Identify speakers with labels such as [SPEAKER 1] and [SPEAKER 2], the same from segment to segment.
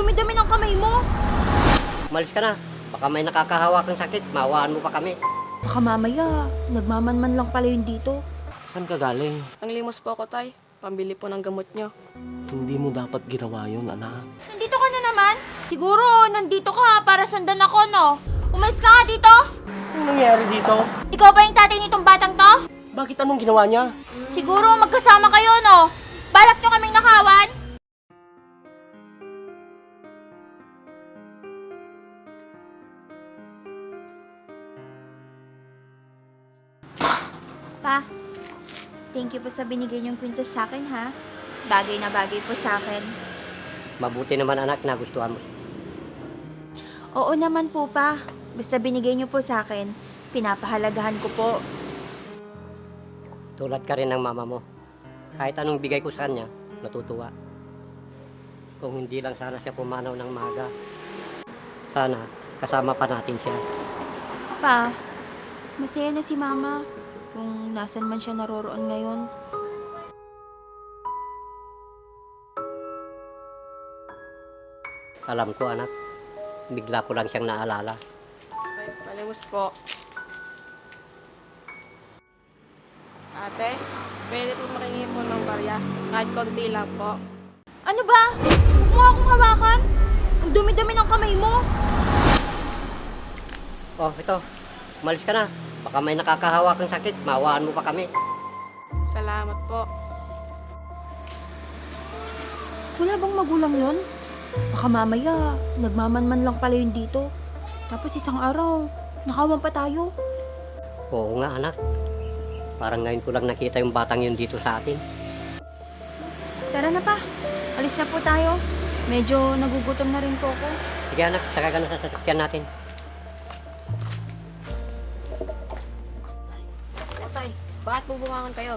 [SPEAKER 1] dumi-dumi ng kamay mo.
[SPEAKER 2] Umalis ka na. Baka may nakakahawa kang sakit. Mawaan mo pa kami.
[SPEAKER 1] Baka mamaya, nagmamanman lang pala yun dito.
[SPEAKER 3] Saan ka galing?
[SPEAKER 4] Ang limos po ako, Tay. Pambili po ng gamot nyo.
[SPEAKER 3] Hindi mo dapat ginawa yun, anak.
[SPEAKER 1] Nandito ka na naman? Siguro, nandito ka para sundan ako, no? Umalis ka nga dito.
[SPEAKER 3] Anong nangyari dito?
[SPEAKER 1] Ikaw ba yung tatay nitong batang to?
[SPEAKER 3] Bakit anong ginawa niya?
[SPEAKER 1] Siguro, magkasama kayo, no? Balak nyo kaming nakawan? Pa, thank you po sa binigay niyong kwintas sa akin, ha? Bagay na bagay po sa akin.
[SPEAKER 2] Mabuti naman anak na gustuhan mo.
[SPEAKER 1] Oo naman po, pa. Basta binigay niyo po sa akin, pinapahalagahan ko po.
[SPEAKER 2] Tulad ka rin ng mama mo. Kahit anong bigay ko sa kanya, natutuwa. Kung hindi lang sana siya pumanaw ng maga, sana kasama pa natin siya.
[SPEAKER 1] Pa, masaya na si Mama kung nasan man siya naroroon ngayon.
[SPEAKER 2] Alam ko anak, bigla ko lang siyang naalala.
[SPEAKER 4] Tay, palimos po. Ate, pwede po makingi po ng barya. Kahit konti lang po.
[SPEAKER 1] Ano ba? Huwag mo akong hawakan. Ang dumi-dumi ng kamay mo.
[SPEAKER 2] Oh, ito. Umalis ka na. Baka may nakakahawa kang sakit. Mawaan mo pa kami.
[SPEAKER 4] Salamat po.
[SPEAKER 1] Wala bang magulang yon? Baka mamaya, nagmamanman lang pala yun dito. Tapos isang araw, nakawan pa tayo.
[SPEAKER 2] Oo nga anak. Parang ngayon ko lang nakita yung batang yun dito sa atin.
[SPEAKER 1] Tara na pa. Alis na po tayo. Medyo nagugutom na rin po ako.
[SPEAKER 2] Sige anak, saka ka na sa sasakyan natin.
[SPEAKER 4] O, Tay, bakit bubungangan kayo?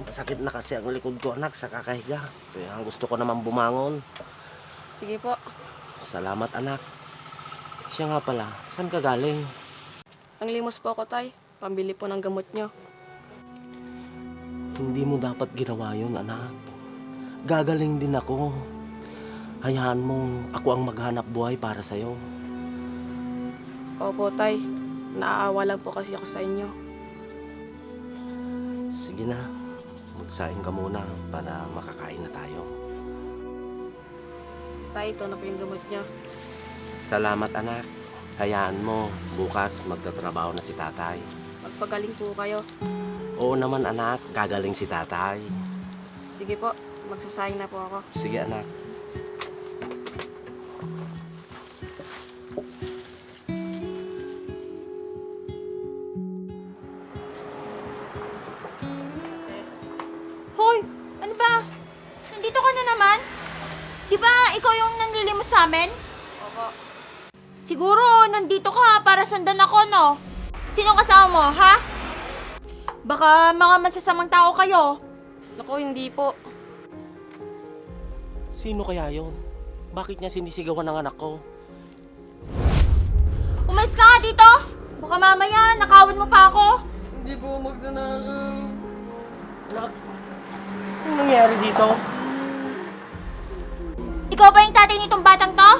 [SPEAKER 3] Masakit na kasi ang likod ko, anak, sa kakahiga. Kaya gusto ko naman bumangon.
[SPEAKER 4] Sige po.
[SPEAKER 3] Salamat, anak. Siya nga pala, saan ka galing?
[SPEAKER 4] Ang limos po ako, Tay. Pambili po ng gamot nyo.
[SPEAKER 3] Hindi mo dapat ginawa yun, anak. Gagaling din ako. Hayaan mong ako ang maghanap buhay para sa'yo.
[SPEAKER 4] Opo, Tay. Naaawa lang po kasi ako sa inyo.
[SPEAKER 3] Sige na, magsaing ka muna para makakain na tayo.
[SPEAKER 4] Tay, ito na po yung gamot nyo.
[SPEAKER 3] Salamat, anak. Hayaan mo, bukas magtatrabaho na si tatay.
[SPEAKER 4] Magpagaling po kayo.
[SPEAKER 3] Oo naman, anak, gagaling si tatay.
[SPEAKER 4] Sige po, magsasayang na po ako.
[SPEAKER 3] Sige, anak.
[SPEAKER 1] Hoy! Ano ba? Nandito ka na naman? Di ba ikaw yung nanlilimos sa amin?
[SPEAKER 4] Opo.
[SPEAKER 1] Siguro, nandito ka para sundan ako, no? Sino kasama mo, ha? Baka mga masasamang tao kayo.
[SPEAKER 4] Naku, hindi po.
[SPEAKER 3] Sino kaya yun? Bakit niya sinisigawan ng anak ko?
[SPEAKER 1] Umalis ka nga dito! Baka mamaya, nakawan mo pa ako.
[SPEAKER 4] Hindi po magnanakaw.
[SPEAKER 3] Anak, anong nangyari dito?
[SPEAKER 1] Ikaw ba yung tatay nitong batang to?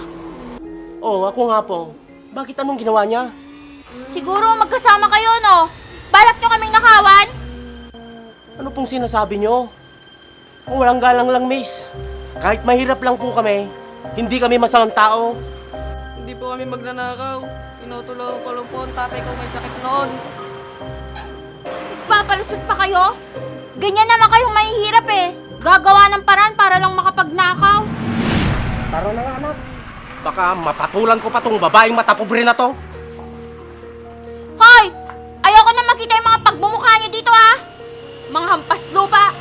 [SPEAKER 3] Oo, ako nga po. Bakit anong ginawa niya?
[SPEAKER 1] Siguro magkasama kayo, no? Balak nyo kaming nakawan?
[SPEAKER 3] Ano pong sinasabi niyo? Walang galang lang, miss. Kahit mahirap lang po kami, hindi kami masamang tao.
[SPEAKER 4] Hindi po kami magnanakaw. Tinutulungan ko lang po ang tatay ko may sakit noon.
[SPEAKER 1] Papalusot pa kayo? Ganyan naman kayong mahihirap eh. Gagawa ng paraan para lang makapagnakaw.
[SPEAKER 3] Tara na nga, anak. Baka mapatulan ko pa tong babaeng matapobre na to.
[SPEAKER 1] Hoy! Ayoko na makita yung mga pagbumukha niyo dito, ha? Mga hampas lupa.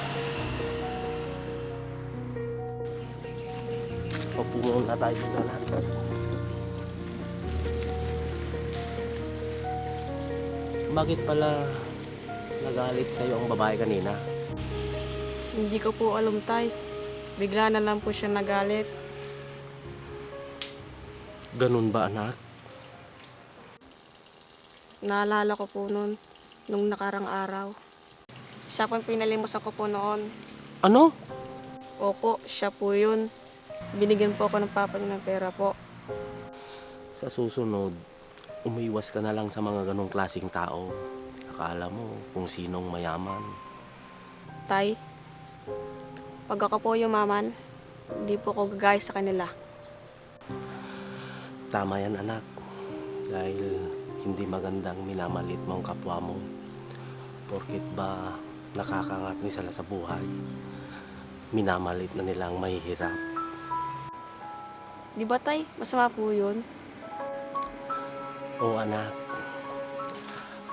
[SPEAKER 3] Upo muna tayo dito, anak. Bakit pala nagalit sa'yo ang babae kanina?
[SPEAKER 4] Hindi ko po alam, Tay. Bigla na lang po siya nagalit.
[SPEAKER 3] Ganun ba, anak?
[SPEAKER 4] Naalala ko po noon, nung nakarang araw. Siya po ang pinalimusan ko po noon.
[SPEAKER 3] Ano?
[SPEAKER 4] Opo, siya po yun. Binigyan po ako ng papa niya ng pera po.
[SPEAKER 3] Sa susunod, umiwas ka na lang sa mga ganong klaseng tao. Akala mo kung sinong mayaman.
[SPEAKER 4] Tay, pag ako po yumaman, hindi po ako gagaya sa kanila.
[SPEAKER 3] Tama yan, anak. Dahil hindi magandang minamalit mo ang kapwa mo. Porkit ba nakakangat ni sila sa buhay, minamalit na nilang mahihirap.
[SPEAKER 4] Di ba tay, masama po yun?
[SPEAKER 3] O anak,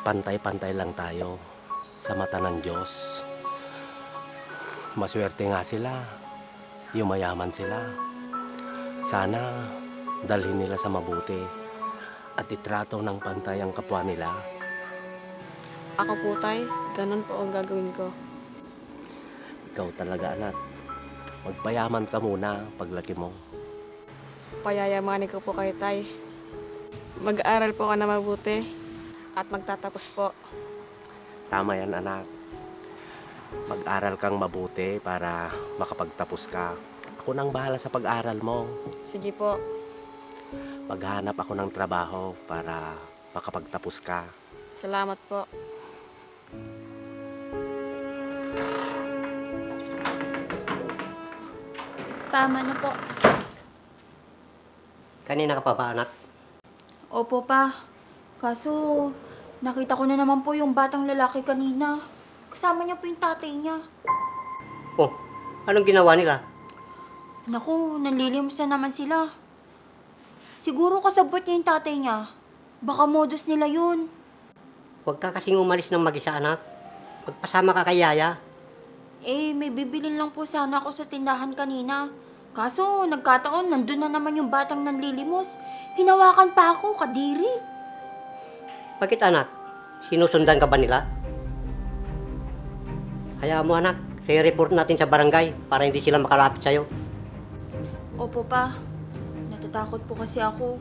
[SPEAKER 3] pantay-pantay lang tayo sa mata ng Diyos. Maswerte nga sila, yumayaman sila. Sana dalhin nila sa mabuti at itrato ng pantay ang kapwa nila.
[SPEAKER 4] Ako po tay, ganun po ang gagawin ko.
[SPEAKER 3] Ikaw talaga, anak. Magpayaman ka muna paglaki mo.
[SPEAKER 4] Payayamanin ko po kayo tay. Mag-aaral po ka na mabuti at magtatapos po.
[SPEAKER 3] Tama yan, anak. Mag-aral kang mabuti para makapagtapos ka. Ako nang bahala sa pag-aral mo.
[SPEAKER 4] Sige po.
[SPEAKER 3] Maghanap ako ng trabaho para makapagtapos ka.
[SPEAKER 4] Salamat po.
[SPEAKER 1] Tama na po.
[SPEAKER 2] Kanina ka pa ba, anak?
[SPEAKER 1] Opo pa. Kaso, nakita ko na naman po yung batang lalaki kanina. Kasama niya po yung tatay niya.
[SPEAKER 2] Oh, anong ginawa nila?
[SPEAKER 1] Naku, nanlilimos na naman sila. Siguro kasabot niya yung tatay niya. Baka modus nila yun.
[SPEAKER 2] Huwag ka kasing umalis ng mag-isa, anak. Magpasama ka kay Yaya.
[SPEAKER 1] Eh, may bibilin lang po sana ako sa tindahan kanina. Kaso, nagkataon, nandun na naman yung batang nanlilimos. Hinawakan pa ako, kadiri.
[SPEAKER 2] Bakit, anak? Sinusundan ka ba nila? Hayaan mo, anak. I-report natin sa barangay para hindi sila makalapit sa'yo.
[SPEAKER 1] Opo pa. Natatakot po kasi ako.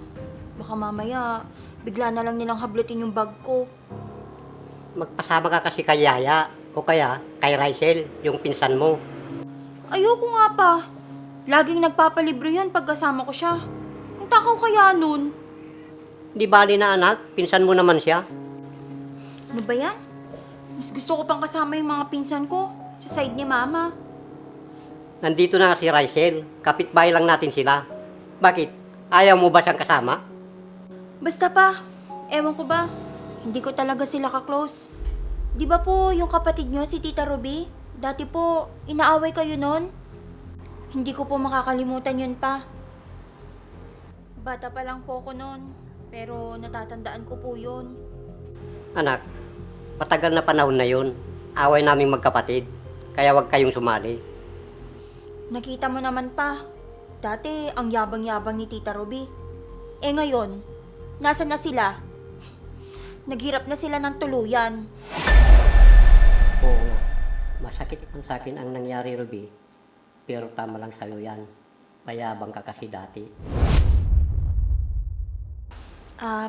[SPEAKER 1] Baka mamaya, bigla na lang nilang hablutin yung bag ko.
[SPEAKER 2] Magpasama ka kasi kay Yaya o kaya kay Rysel, yung pinsan mo.
[SPEAKER 1] Ayoko nga pa. Laging nagpapalibre yun pag kasama ko siya. Ang takaw kaya nun?
[SPEAKER 2] Di bali na, anak, pinsan mo naman siya.
[SPEAKER 1] Ano ba yan? Mas gusto ko pang kasama yung mga pinsan ko sa side ni Mama.
[SPEAKER 2] Nandito na si Rysel, kapitbahay lang natin sila. Bakit? Ayaw mo ba siyang kasama?
[SPEAKER 1] Basta pa, ewan ko ba, hindi ko talaga sila ka-close. Di ba po yung kapatid nyo, si Tita Ruby? Dati po, inaaway kayo nun? Hindi ko po makakalimutan yun pa. Bata pa lang po ako nun, pero natatandaan ko po yun.
[SPEAKER 2] Anak, patagal na panahon na yun. Away naming magkapatid, kaya huwag kayong sumali.
[SPEAKER 1] Nakita mo naman pa, dati ang yabang-yabang ni Tita Ruby. Eh ngayon, nasan na sila? Naghirap na sila ng tuluyan.
[SPEAKER 2] Oo, masakit ito sa akin ang nangyari, Ruby. Pero tama lang sa'yo yan. Mayabang ka kasi dati.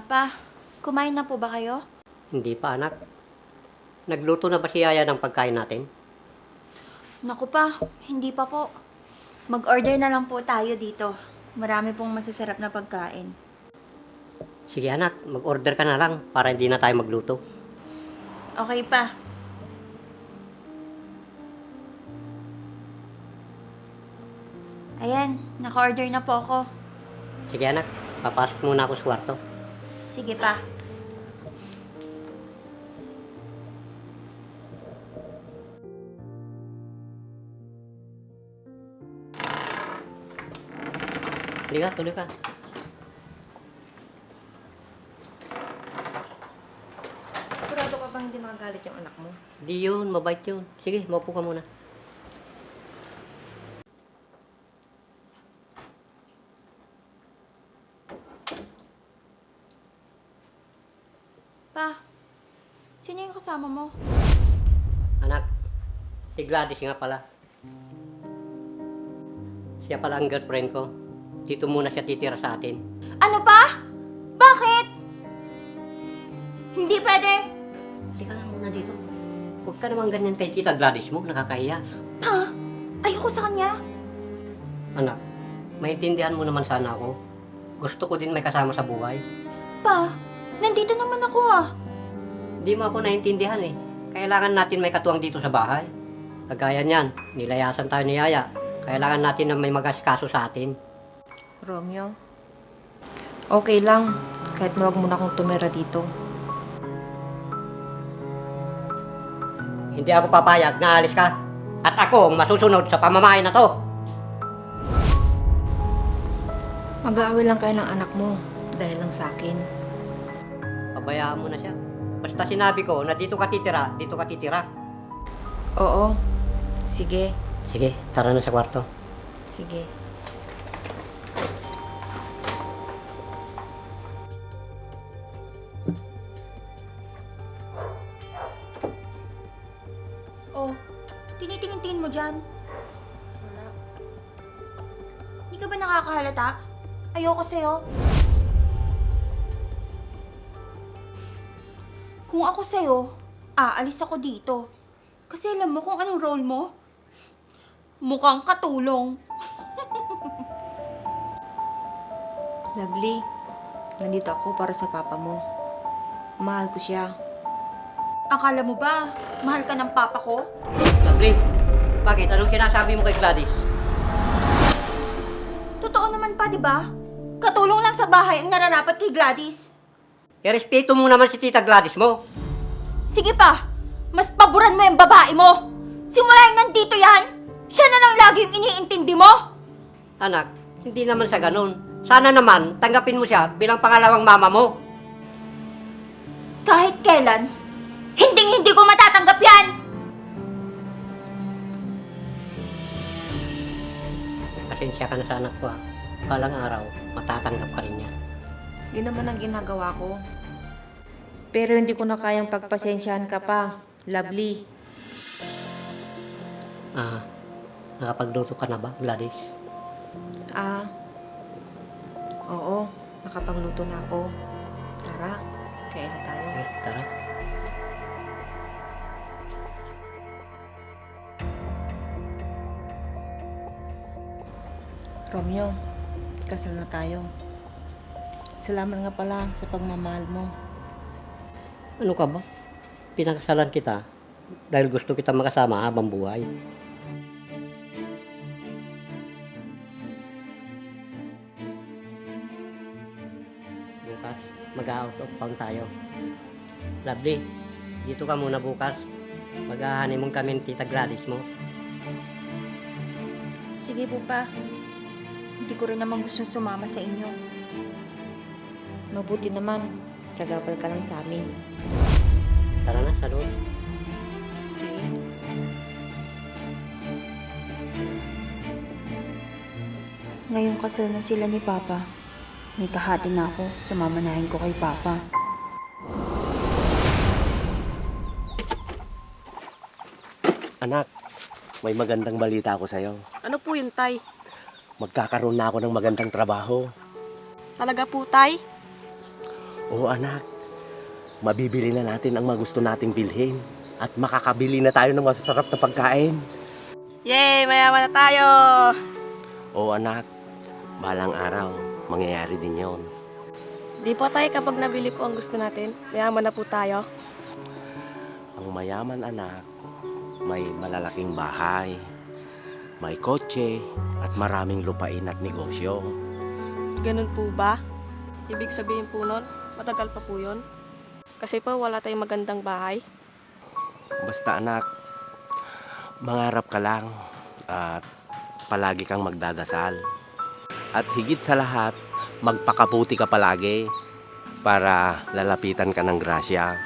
[SPEAKER 1] Pa, kumain na po ba kayo?
[SPEAKER 2] Hindi pa, anak. Nagluto na ba si Yaya ng pagkain natin?
[SPEAKER 1] Naku pa, hindi pa po. Mag-order na lang po tayo dito. Marami pong masasarap na pagkain.
[SPEAKER 2] Sige, anak. Mag-order ka na lang para hindi na tayo magluto.
[SPEAKER 1] Okay pa. Ayan, naka-order na po ako.
[SPEAKER 2] Sige, anak. Papasok muna ako sa kwarto.
[SPEAKER 1] Sige pa.
[SPEAKER 2] Tuloy ka, tuloy ka.
[SPEAKER 5] Sigurado ka bang hindi magagalit yung anak mo?
[SPEAKER 2] Di yun, mabait yun. Sige, maupo ka muna.
[SPEAKER 1] Pa, sino yung kasama mo?
[SPEAKER 2] Anak, si Gladys nga pala. Siya pala ang girlfriend ko. Dito muna siya titira sa atin.
[SPEAKER 1] Ano pa? Bakit? Hindi pwede.
[SPEAKER 2] Sige lang muna dito. Huwag ka naman ganyan kay Tita Gladys mo, nakakahiya.
[SPEAKER 1] Pa, ayoko sa kanya.
[SPEAKER 2] Anak, maintindihan mo naman sana ako. Gusto ko din may kasama sa buhay.
[SPEAKER 1] Pa, nandito naman ako ah.
[SPEAKER 2] Hindi mo ako naintindihan eh. Kailangan natin may katuwang dito sa bahay. Kagaya niyan, nilayasan tayo ni Yaya. Kailangan natin na may mag-asikaso sa atin.
[SPEAKER 5] Romeo, okay lang. Kahit na wag mo na akong tumira dito.
[SPEAKER 2] Hindi ako papayag na alis ka. At ako ang masusunod sa pamamahay na to.
[SPEAKER 5] Mag-aaway lang kayo ng anak mo dahil lang sa akin.
[SPEAKER 2] Pabayaan mo na siya. Basta sinabi ko na dito ka titira, dito ka titira.
[SPEAKER 5] Oo. Sige.
[SPEAKER 2] Sige, tara na sa kwarto.
[SPEAKER 5] Sige.
[SPEAKER 1] Oh, tinitingin-tingin mo dyan.
[SPEAKER 5] Wala.
[SPEAKER 1] Hindi ka ba nakakahalata? Ayoko sa'yo. Kung ako sa'yo, aalis ako dito. Kasi alam mo kung anong role mo? Mukhang katulong.
[SPEAKER 5] Lovely, nandito ako para sa papa mo. Mahal ko siya.
[SPEAKER 1] Akala mo ba, mahal ka ng papa ko?
[SPEAKER 2] Lovely, bakit? Anong sinasabi mo kay Gladys?
[SPEAKER 1] Totoo naman pa, di ba? Katulong lang sa bahay ang nararapat kay Gladys.
[SPEAKER 2] Irespeto mo naman si Tita Gladys mo.
[SPEAKER 1] Sige pa, mas paboran mo yung babae mo. Simula yung nandito yan, siya na lang lagi yung iniintindi mo.
[SPEAKER 2] Anak, hindi naman sa ganun. Sana naman, tanggapin mo siya bilang pangalawang mama mo.
[SPEAKER 1] Kahit kailan, hindi ko matatanggap yan.
[SPEAKER 2] Pasensya ka na sa anak ko ah. Balang araw, matatanggap ka rin niya.
[SPEAKER 5] Yun naman ang ginagawa ko. Pero hindi ko na kayang pagpasensyahan ka pa. Lovely.
[SPEAKER 2] Nakapagluto ka na ba, Gladys?
[SPEAKER 5] Oo. Nakapagluto na ako. Tara, kain na tayo.
[SPEAKER 2] Okay, tara.
[SPEAKER 5] Romeo, kasal na tayo. Salamat nga pala sa pagmamahal mo.
[SPEAKER 2] Ano ka ba? Pinakasalan kita dahil gusto kita makasama habang buhay. Bukas, mag-out of town tayo. Lovely, dito ka muna bukas. Mag-honeymoon kami ni Tita Gladys mo.
[SPEAKER 1] Sige po pa, hindi ko rin naman gusto sumama sa inyo.
[SPEAKER 5] Mabuti naman, sagabal ka lang sa amin.
[SPEAKER 2] Tara na, sa loob.
[SPEAKER 5] Sige.
[SPEAKER 1] Ngayong kasal na sila ni Papa, may kahati na ako sa mamanahin ko kay Papa.
[SPEAKER 3] Anak, may magandang balita ako sa'yo.
[SPEAKER 4] Ano po yun, Tay?
[SPEAKER 3] Magkakaroon na ako ng magandang trabaho.
[SPEAKER 4] Talaga po, Tay?
[SPEAKER 3] Oo anak, mabibili na natin ang magusto nating bilhin at makakabili na tayo ng masasarap na pagkain.
[SPEAKER 4] Yay! Mayaman na tayo!
[SPEAKER 3] Oo anak, balang araw, mangyayari din yon.
[SPEAKER 4] Di po, Tay, kapag nabili po ang gusto natin, mayaman na po tayo.
[SPEAKER 3] Ang mayaman anak, may malalaking bahay, may kotse, at maraming lupain at negosyo.
[SPEAKER 4] Ganun po ba? Ibig sabihin po nun, matagal pa po yun. Kasi po wala tayong magandang bahay.
[SPEAKER 3] Basta anak, mangarap ka lang at palagi kang magdadasal. At higit sa lahat, magpakabuti ka palagi para lalapitan ka ng grasya.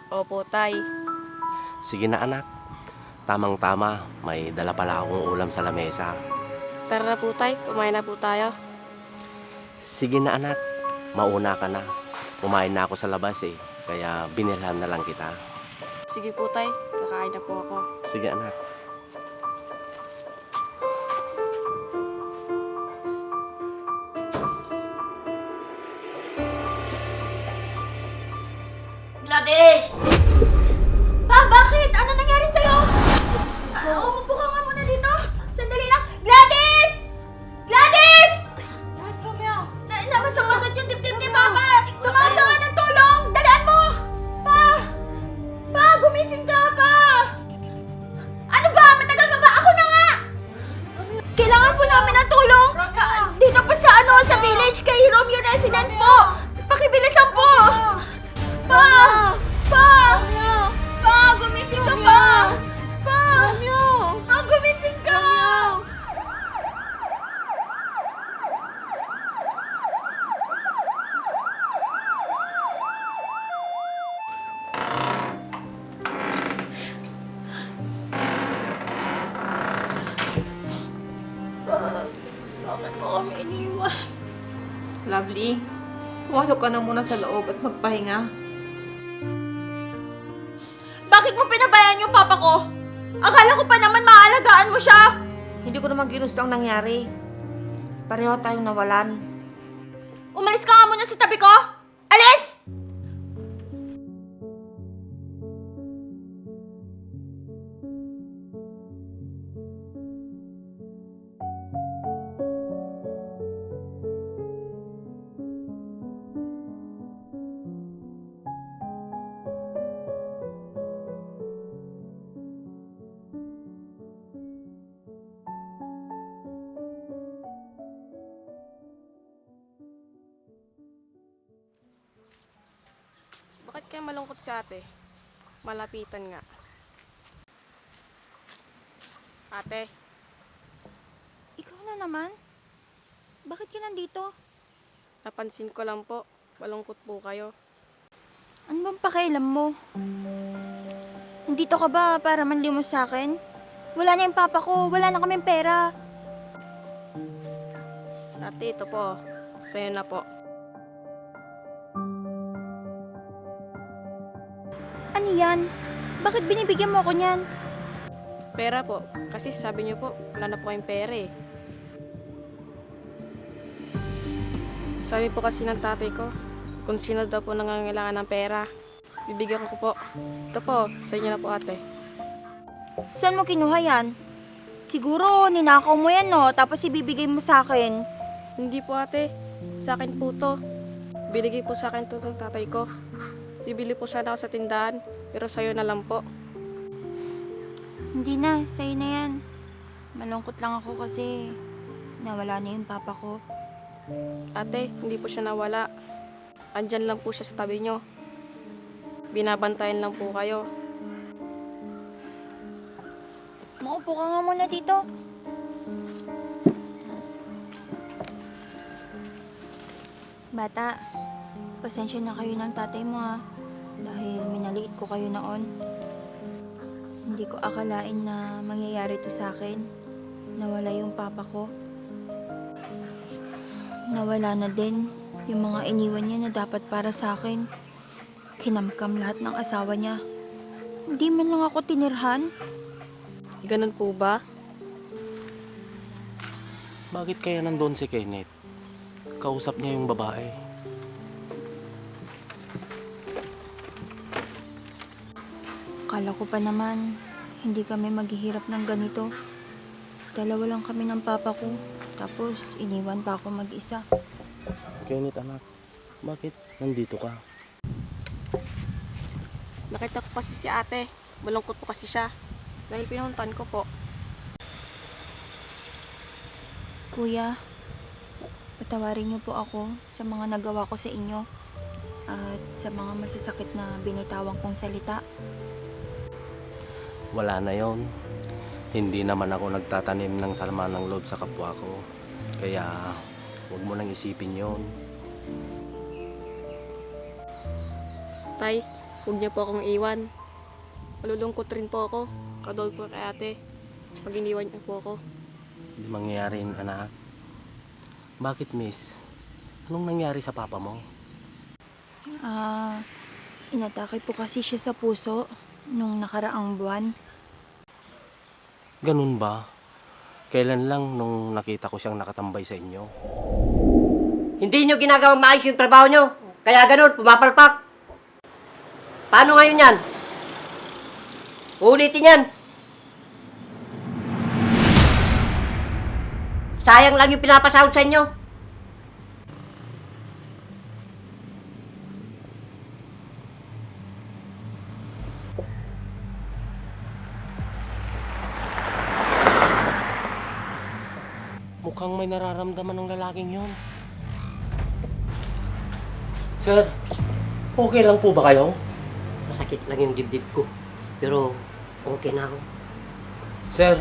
[SPEAKER 4] Opo, Tay.
[SPEAKER 3] Sige na anak, tamang-tama, may dala pala akong ulam sa lamesa.
[SPEAKER 4] Tara na po, Tay. Kumain na po tayo.
[SPEAKER 3] Sige na anak, mauna ka na. Kumain na ako sa labas eh, kaya binilhan na lang kita.
[SPEAKER 4] Sige po, Tay. Kakain na po ako.
[SPEAKER 3] Sige anak.
[SPEAKER 2] Gladys!
[SPEAKER 1] Pa, bakit? Ano nangyari sa'yo? Umupo ka nga muna dito. Sandali lang. Gladys! Gladys! namin ng tulong! Dito po sa sa village kay Romeo Residence po! Pakibilisan po! Pa! Pa! Pa! Gumising ka pa! Pa! Pa! Gumising ka! Bakit mo kami iniwan?
[SPEAKER 5] Lovely, pumasok ka na muna sa loob at magpahinga.
[SPEAKER 1] Bakit mo pinabayaan yung papa ko? Akala ko pa naman maaalagaan mo siya!
[SPEAKER 5] Hindi ko naman ginusto ang nangyari. Pareho tayong nawalan.
[SPEAKER 1] Umalis ka nga muna sa tabi ko! Alis!
[SPEAKER 4] Bakit kaya malungkot si ate? Malapitan nga. Ate,
[SPEAKER 1] Ikaw na naman? Bakit ka nandito?
[SPEAKER 4] napansin ko lang po, malungkot po kayo.
[SPEAKER 1] Ano bang pakialam mo? Nandito ka ba para manlimos sa akin? Wala na yung papa ko, wala na kaming pera.
[SPEAKER 4] Ate, ito po. Sa'yo na po.
[SPEAKER 1] Ano yan? Bakit binibigyan mo ako niyan?
[SPEAKER 4] Pera po. Kasi sabi niyo po, wala na po kayong pera eh. Sabi po kasi ng tatay ko, kung sino daw po nangangailangan ng pera, bibigyan ko po. Ito po, sa inyo na po ate.
[SPEAKER 1] Saan mo kinuha yan? Siguro ninakaw mo yan no, tapos ibibigay mo sa akin.
[SPEAKER 4] Hindi po ate, sa akin po to. Binigay po sa akin to ng tatay ko. Bibili po sana ako sa tindahan, pero sa'yo na lang po.
[SPEAKER 1] Hindi na, sa'yo na yan. Malungkot lang ako kasi nawala na yung papa ko.
[SPEAKER 4] Ate, hindi po siya nawala. Andyan lang po siya sa tabi nyo. Binabantayan lang po kayo.
[SPEAKER 1] Maupo ka nga muna dito. Bata, pasensya na kayo ng tatay mo ha. Dahil minaliit ko kayo noon. Hindi ko akalain na mangyayari to sa akin. Nawala yung papa ko. Nawala na din yung mga iniwan niya na dapat para sa akin. Kinamkam lahat ng asawa niya. Hindi man lang ako tinirhan.
[SPEAKER 4] Ganun po ba?
[SPEAKER 3] Bakit kaya nandun si Kenneth? Kausap niya yung babae.
[SPEAKER 1] Akala ko pa naman, hindi kami maghihirap ng ganito. Dalawa lang kami ng papa ko, tapos iniwan pa ako mag-isa.
[SPEAKER 3] Kenneth anak, bakit nandito ka?
[SPEAKER 4] Nakita ko kasi si ate. Malungkot po kasi siya. Dahil pinuntan ko po.
[SPEAKER 1] Kuya, patawarin niyo po ako sa mga nagawa ko sa inyo at sa mga masasakit na binitawan kong salita.
[SPEAKER 3] Wala na yon. Hindi naman ako nagtatanim ng sama ng loob sa kapwa ko. Kaya huwag mo nang isipin yon.
[SPEAKER 4] Tay, huwag niyo po akong iwan. Malulungkot rin po ako. Kadol po kay ate. Pag iniwan niyo po ako.
[SPEAKER 3] Hindi mangyayari yun, anak. Bakit, miss? Anong nangyari sa papa mo?
[SPEAKER 1] Inatake po kasi siya sa puso nung nakaraang buwan.
[SPEAKER 3] Ganun ba? Kailan lang nung nakita ko siyang nakatambay sa inyo?
[SPEAKER 2] Hindi nyo ginagawang maayos yung trabaho nyo. Kaya ganun, pumapalpak. Paano ngayon yan? Ulitin yan. Sayang lang yung pinapasahod sa inyo.
[SPEAKER 3] Mukhang may nararamdaman ng lalaking yon. Sir, okay lang po ba kayo?
[SPEAKER 2] Masakit lang yung dibdib ko. Pero okay na ako.
[SPEAKER 3] Sir,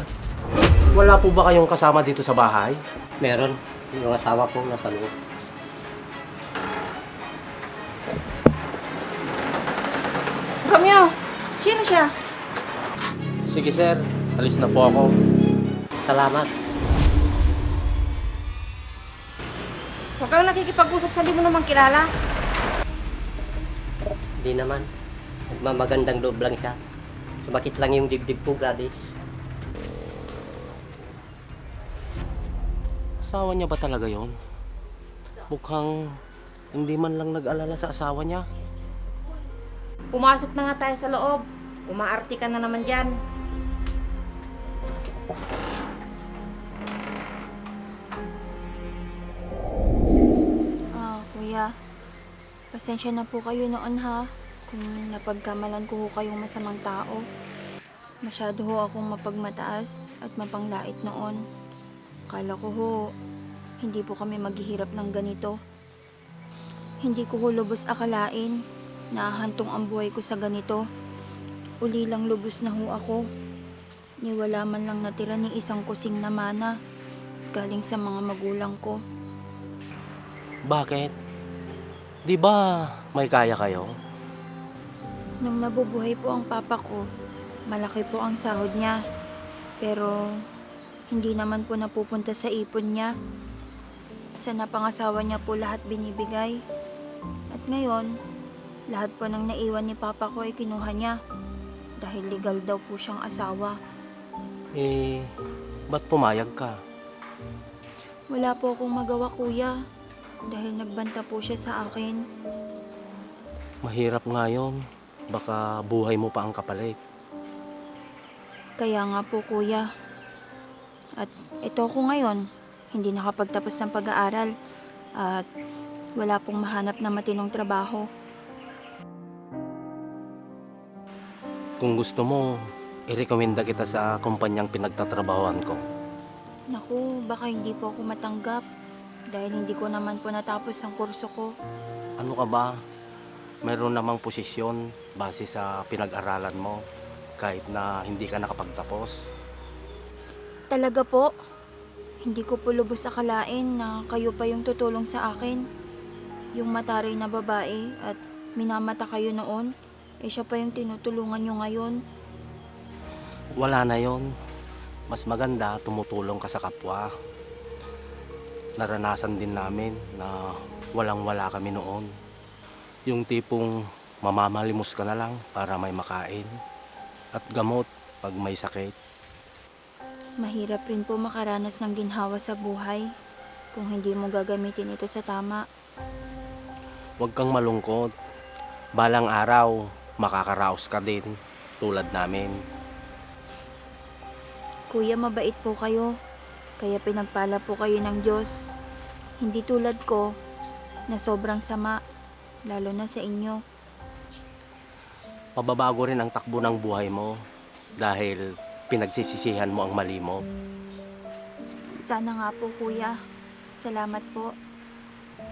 [SPEAKER 3] wala po ba kayong kasama dito sa bahay?
[SPEAKER 2] Meron. Yung asawa ko nasa loob.
[SPEAKER 1] Romeo, sino siya?
[SPEAKER 3] Sige sir, alis na po ako.
[SPEAKER 2] Salamat.
[SPEAKER 5] Huwag kang nakikipag-usap sa di mo naman kilala.
[SPEAKER 2] Di naman. Magmamagandang loob lang siya. Sumakit lang yung dibdib ko, Gladys.
[SPEAKER 3] Asawa niya ba talaga yon? Mukhang hindi man lang nag-alala sa asawa niya.
[SPEAKER 5] Pumasok na nga tayo sa loob. Umaarte ka na naman dyan.
[SPEAKER 1] Kuya, pasensya na po kayo noon ha, kung napagkamalan ko ho kayong masamang tao. Masyado ho akong mapagmataas at mapanglait noon. Kala ko ho, hindi po kami maghihirap ng ganito. Hindi ko ho lubos akalain na hantong ang buhay ko sa ganito. Uli lang lubos na ho ako. Niwala man lang natira ni isang kusing na mana galing sa mga magulang ko.
[SPEAKER 3] Bakit? Di ba may kaya kayo?
[SPEAKER 1] Nung nabubuhay po ang papa ko, malaki po ang sahod niya. Pero hindi naman po napupunta sa ipon niya. Sa napangasawa niya po lahat binibigay. At ngayon, lahat po ng naiwan ni papa ko ay kinuha niya. Dahil legal daw po siyang asawa.
[SPEAKER 3] Ba't pumayag ka?
[SPEAKER 1] Wala po akong magawa, kuya. Dahil nagbanta po siya sa akin.
[SPEAKER 3] Mahirap nga yun. Baka buhay mo pa ang kapalit.
[SPEAKER 1] Kaya nga po, kuya. At ito ko ngayon, hindi nakapagtapos ng pag-aaral. At wala pong mahanap na matinong trabaho.
[SPEAKER 3] Kung gusto mo, irekomenda kita sa kumpanyang pinagtatrabahoan ko.
[SPEAKER 1] Naku, baka hindi po ako matanggap. Dahil hindi ko naman po natapos ang kurso ko.
[SPEAKER 3] Ano ka ba? Meron namang posisyon base sa pinag-aralan mo kahit na hindi ka nakapagtapos.
[SPEAKER 1] Talaga po, hindi ko po lubos akalain na kayo pa yung tutulong sa akin. Yung mataray na babae at minamata kayo noon, siya pa yung tinutulungan nyo ngayon.
[SPEAKER 3] Wala na yon. Mas maganda tumutulong ka sa kapwa. Naranasan din namin na walang-wala kami noon. Yung tipong mamamalimos ka na lang para may makain at gamot pag may sakit.
[SPEAKER 1] Mahirap rin po makaranas ng ginhawa sa buhay kung hindi mo gagamitin ito sa tama.
[SPEAKER 3] Huwag kang malungkot. Balang araw, makakaraos ka din tulad namin.
[SPEAKER 1] Kuya, mabait po kayo. Kaya pinagpala po kayo ng Diyos. Hindi tulad ko na sobrang sama, lalo na sa inyo.
[SPEAKER 3] Mababago rin ang takbo ng buhay mo dahil pinagsisisihan mo ang mali mo.
[SPEAKER 1] Sana nga po, kuya. Salamat po.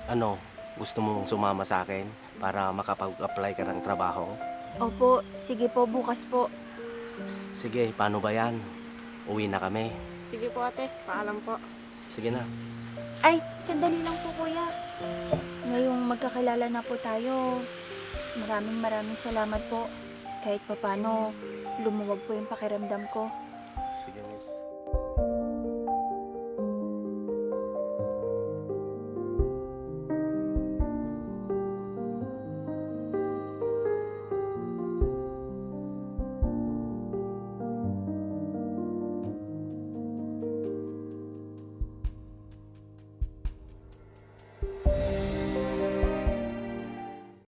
[SPEAKER 3] Ano, gusto mong sumama sa akin para makapag-apply ka ng trabaho?
[SPEAKER 1] Opo, sige po, bukas po.
[SPEAKER 3] Sige, paano ba yan? Uwi na kami.
[SPEAKER 4] Sige po ate, paalam po.
[SPEAKER 3] Sige na.
[SPEAKER 1] Ay, sandali lang po, kuya. Ngayong magkakilala na po tayo, maraming salamat po. Kahit papano, lumuwag po yung pakiramdam ko.